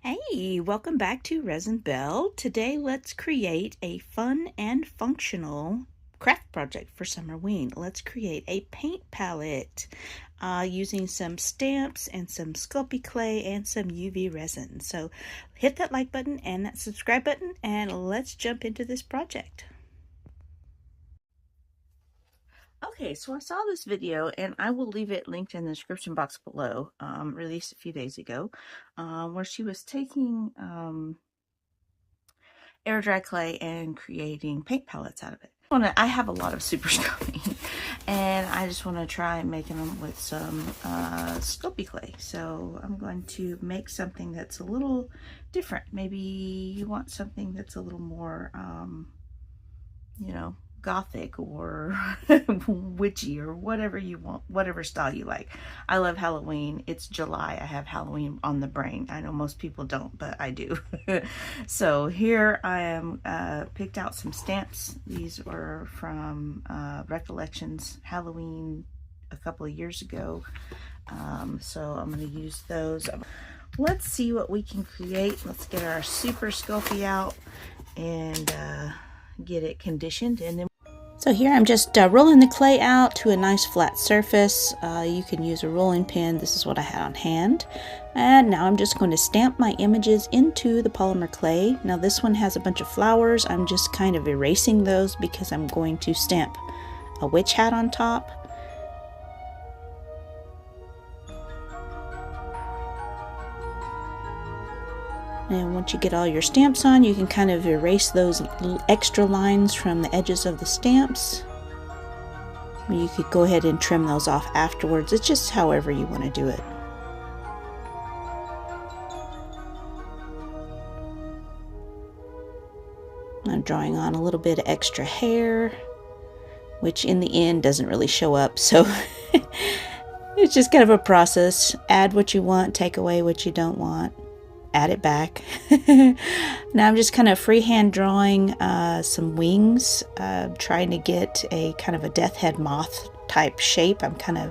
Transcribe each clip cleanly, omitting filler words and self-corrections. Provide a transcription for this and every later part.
Hey, welcome back to Resin Bell. Today let's create a fun and functional craft project for Summerween. Let's create a paint palette using some stamps and some Sculpey clay and some UV resin. So hit that like button and that subscribe button and let's jump into this project. Okay, so I saw this video and I will leave it linked in the description box below, released a few days ago, where she was taking air dry clay and creating paint palettes out of it. I have a lot of super Sculpey and I just want to try making them with some Sculpey clay. So I'm going to make something that's a little different. Maybe you want something that's a little more, you know, gothic or witchy or whatever you want, whatever style you like. I love Halloween. It's July. I have Halloween on the brain. I know most people don't, but I do. So here I am, picked out some stamps. These are from Recollections Halloween a couple of years ago. So I'm going to use those. Let's see what we can create. Let's get our super Sculpey out and get it conditioned, and then so here I'm just rolling the clay out to a nice flat surface. You can use a rolling pin. This is what I had on hand. And now I'm just going to stamp my images into the polymer clay. Now this one has a bunch of flowers. I'm just kind of erasing those because I'm going to stamp a witch hat on top. And once you get all your stamps on, you can kind of erase those extra lines from the edges of the stamps. You could go ahead and trim those off afterwards. It's just however you want to do it. I'm drawing on a little bit of extra hair, which in the end doesn't really show up, so it's just kind of a process. Add what you want, take away what you don't want. Add it back. Now I'm just kind of freehand drawing some wings, trying to get a kind of a death head moth type shape. I'm kind of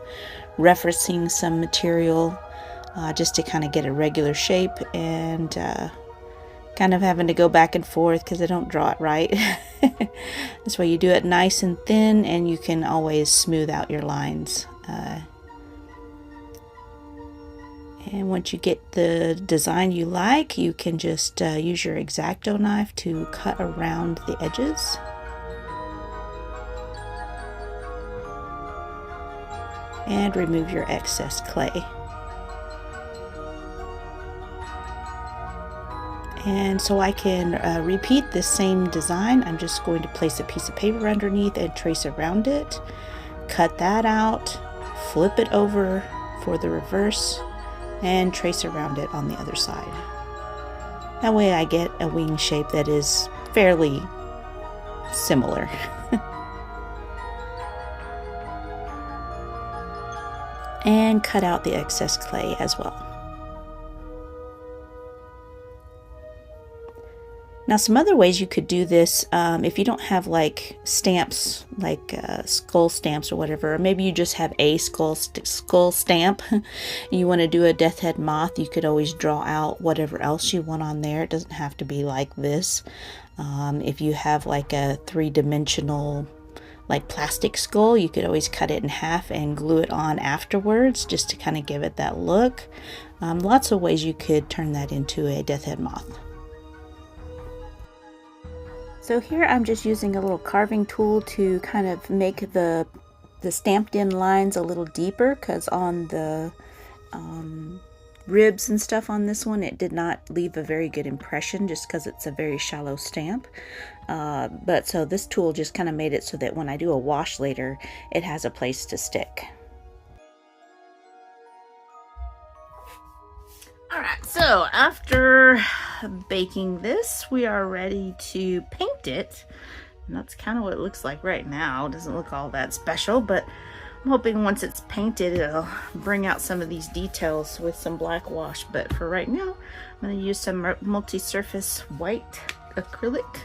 referencing some material just to kind of get a regular shape, and kind of having to go back and forth because I don't draw it right. That's why you do it nice and thin, and you can always smooth out your lines. And once you get the design you like, you can just use your X-Acto knife to cut around the edges. And remove your excess clay. And so I can repeat this same design. I'm just going to place a piece of paper underneath and trace around it. Cut that out, flip it over for the reverse, and trace around it on the other side. That way I get a wing shape that is fairly similar. And cut out the excess clay as well. Now some other ways you could do this, if you don't have like stamps, like skull stamps or whatever, or maybe you just have a skull stamp, you want to do a death head moth, you could always draw out whatever else you want on there. It doesn't have to be like this. If you have like a three-dimensional like plastic skull, you could always cut it in half and glue it on afterwards just to kind of give it that look. Lots of ways you could turn that into a death head moth. So here I'm just using a little carving tool to kind of make the stamped in lines a little deeper, because on the ribs and stuff on this one, it did not leave a very good impression just because it's a very shallow stamp. But so this tool just kind of made it so that when I do a wash later, it has a place to stick. Alright, so after baking this, we are ready to paint it. And that's kind of what it looks like right now. It doesn't look all that special, but I'm hoping once it's painted, it'll bring out some of these details with some black wash. But for right now, I'm going to use some multi-surface white acrylic.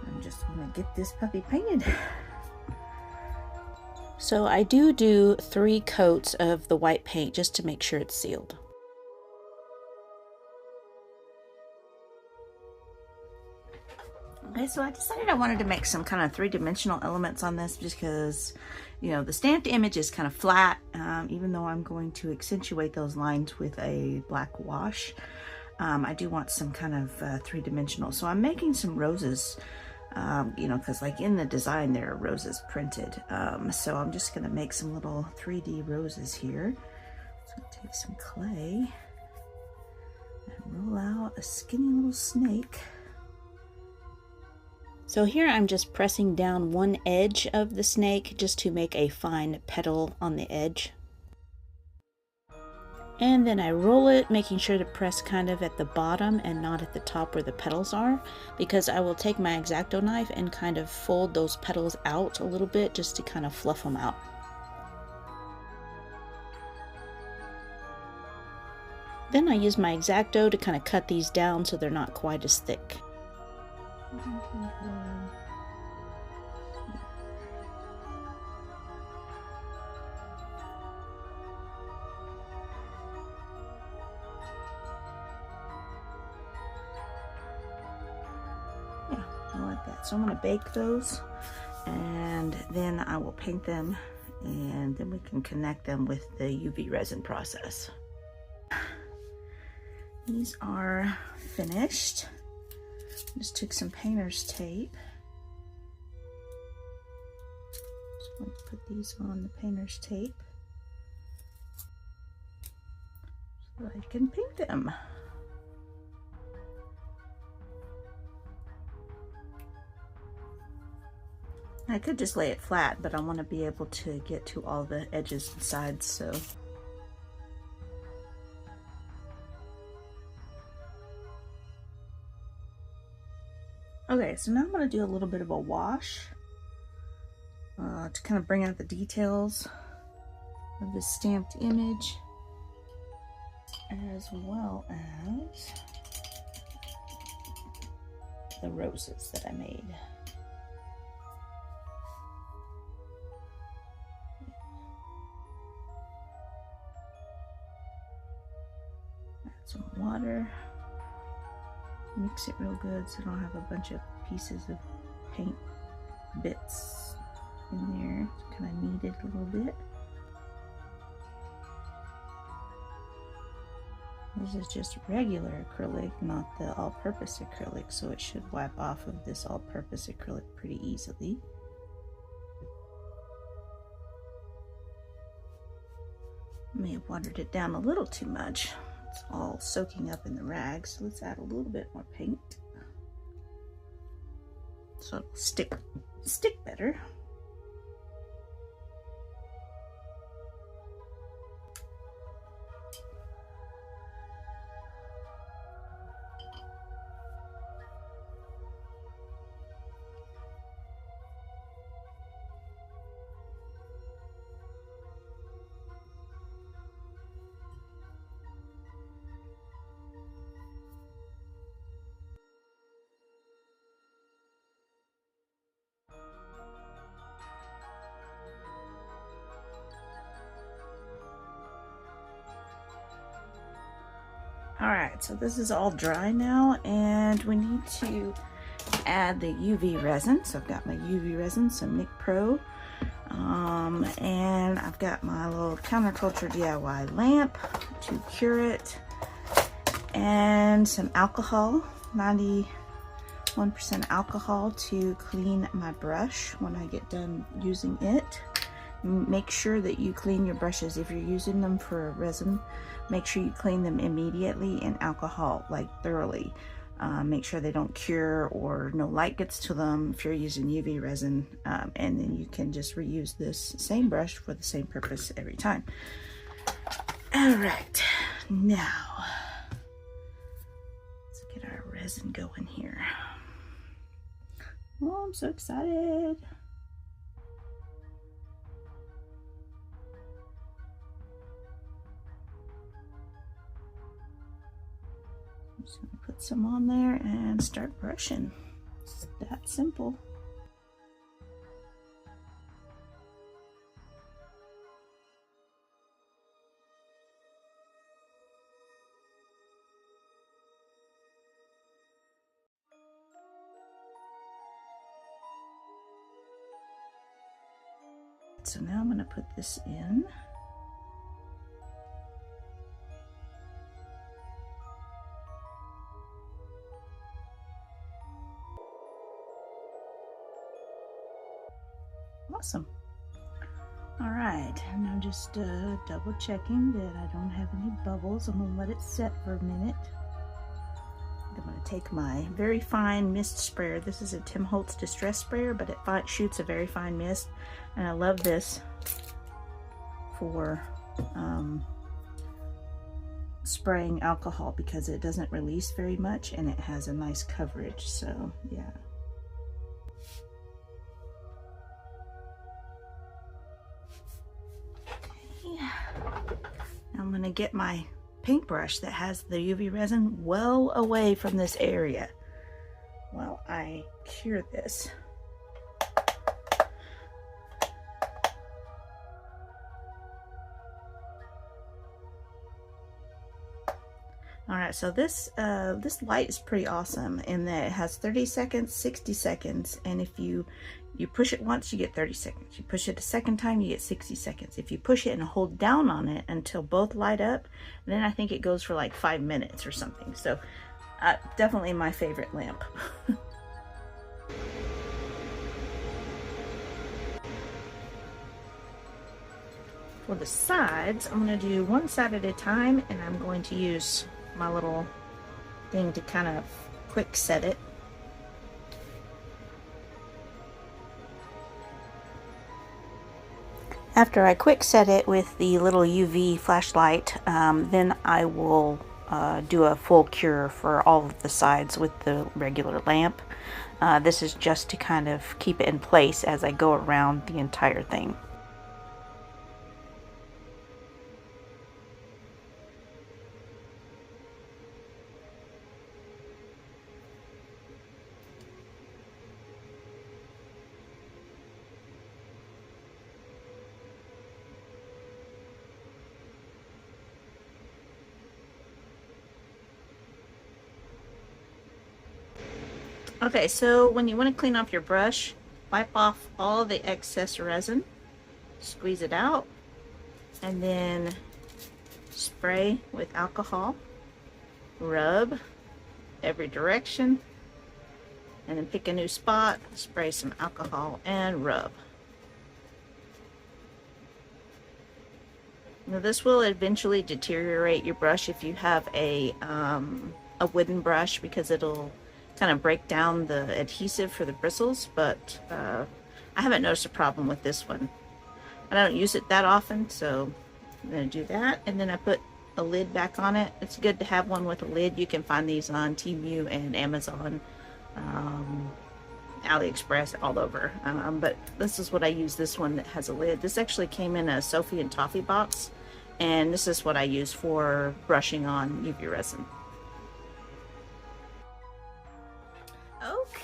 I'm just going to get this puppy painted. So I do 3 coats of the white paint just to make sure it's sealed. Okay, so I decided I wanted to make some kind of three-dimensional elements on this because, you know, the stamped image is kind of flat, even though I'm going to accentuate those lines with a black wash. I do want some kind of three-dimensional. So I'm making some roses, you know, because like in the design there are roses printed. So I'm just going to make some little 3D roses here. So I'll take some clay and roll out a skinny little snake. So here I'm just pressing down one edge of the snake just to make a fine petal on the edge. And then I roll it, making sure to press kind of at the bottom and not at the top where the petals are, because I will take my X-Acto knife and kind of fold those petals out a little bit just to kind of fluff them out. Then I use my X-Acto to kind of cut these down so they're not quite as thick. Yeah, I like that. So I'm going to bake those and then I will paint them and then we can connect them with the UV resin process. These are finished. Just took some painter's tape. Just going to put these on the painter's tape so I can paint them. I could just lay it flat, but I want to be able to get to all the edges and sides, so. Okay, so now I'm going to do a little bit of a wash to kind of bring out the details of the stamped image, as well as the roses that I made. Add some water. Mix it real good so I don't have a bunch of pieces of paint bits in there. It's kind of kneaded a little bit. This is just regular acrylic, not the all-purpose acrylic, so it should wipe off of this all-purpose acrylic pretty easily. May have watered it down a little too much. It's all soaking up in the rag, so let's add a little bit more paint so it'll stick better. Alright, so this is all dry now, and we need to add the UV resin. So I've got my UV resin, some Nick Pro, and I've got my little counterculture DIY lamp to cure it, and some alcohol, 91% alcohol to clean my brush when I get done using it. Make sure that you clean your brushes. If you're using them for resin, make sure you clean them immediately in alcohol, like thoroughly. Make sure they don't cure or no light gets to them if you're using UV resin, and then you can just reuse this same brush for the same purpose every time. All right, now let's get our resin going here. Oh, I'm so excited. I'm just gonna put some on there and start brushing. It's that simple. So now I'm going to put this in. Awesome. All right, and I'm just double checking that I don't have any bubbles. I'm gonna let it set for a minute. I'm gonna take my very fine mist sprayer. This is a Tim Holtz distress sprayer, but it shoots a very fine mist, and I love this for spraying alcohol because it doesn't release very much and it has a nice coverage. So yeah. I'm going to get my paintbrush that has the UV resin well away from this area while I cure this. Alright, so this light is pretty awesome in that it has 30 seconds, 60 seconds, and if you push it once, you get 30 seconds. You push it a second time, you get 60 seconds. If you push it and hold down on it until both light up, then I think it goes for like 5 minutes or something. So definitely my favorite lamp. For the sides, I'm going to do one side at a time, and I'm going to use my little thing to kind of quick set it. After I quick set it with the little UV flashlight, then I will do a full cure for all of the sides with the regular lamp. This is just to kind of keep it in place as I go around the entire thing. Okay, so when you want to clean off your brush, wipe off all the excess resin, squeeze it out, and then spray with alcohol, rub every direction, and then pick a new spot, spray some alcohol, and rub. Now this will eventually deteriorate your brush if you have a wooden brush, because it'll kind of break down the adhesive for the bristles, but I haven't noticed a problem with this one. I don't use it that often, so I'm going to do that, and then I put a lid back on it. It's good to have one with a lid. You can find these on Temu and Amazon, AliExpress, all over, but this is what I use, this one that has a lid. This actually came in a Sophie and Toffee box, and this is what I use for brushing on UV resin.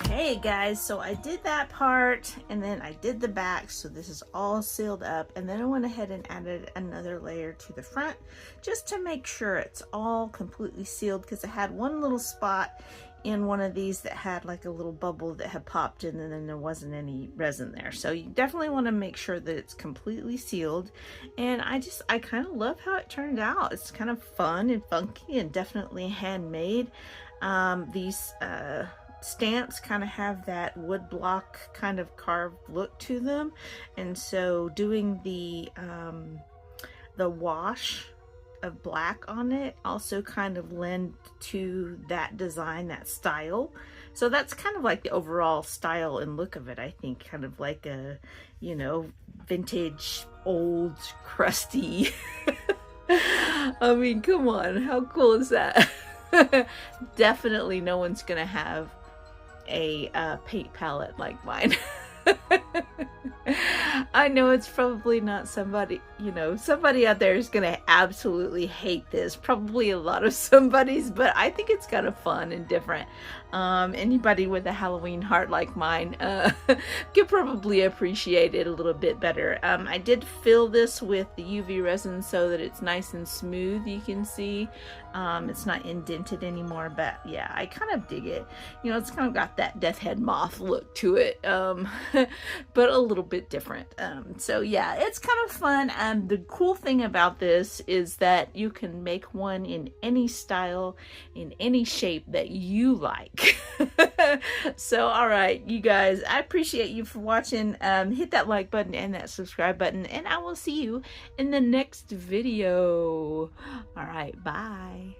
Okay guys, so I did that part, and then I did the back, so this is all sealed up, and then I went ahead and added another layer to the front just to make sure it's all completely sealed, because I had one little spot in one of these that had like a little bubble that had popped in, and then there wasn't any resin there. So you definitely want to make sure that it's completely sealed, and I kind of love how it turned out. It's kind of fun and funky and definitely handmade. These stamps kind of have that wood block kind of carved look to them, and so doing the wash of black on it also kind of lend to that design, that style. So that's kind of like the overall style and look of it, I think, kind of like a, you know, vintage, old, crusty. I mean, come on, how cool is that? Definitely no one's gonna have a paint palette like mine. I know it's probably not somebody, you know, somebody out there is gonna absolutely hate this, probably a lot of somebody's, but I think it's kind of fun and different. Anybody with a Halloween heart like mine could probably appreciate it a little bit better. I did fill this with the UV resin so that it's nice and smooth, you can see. It's not indented anymore, but yeah, I kind of dig it. You know, it's kind of got that death head moth look to it, but a little bit different. So yeah, it's kind of fun. The cool thing about this is that you can make one in any style, in any shape that you like. So all right, you guys, I appreciate you for watching. Hit that like button and that subscribe button, and I will see you in the next video. All right, bye.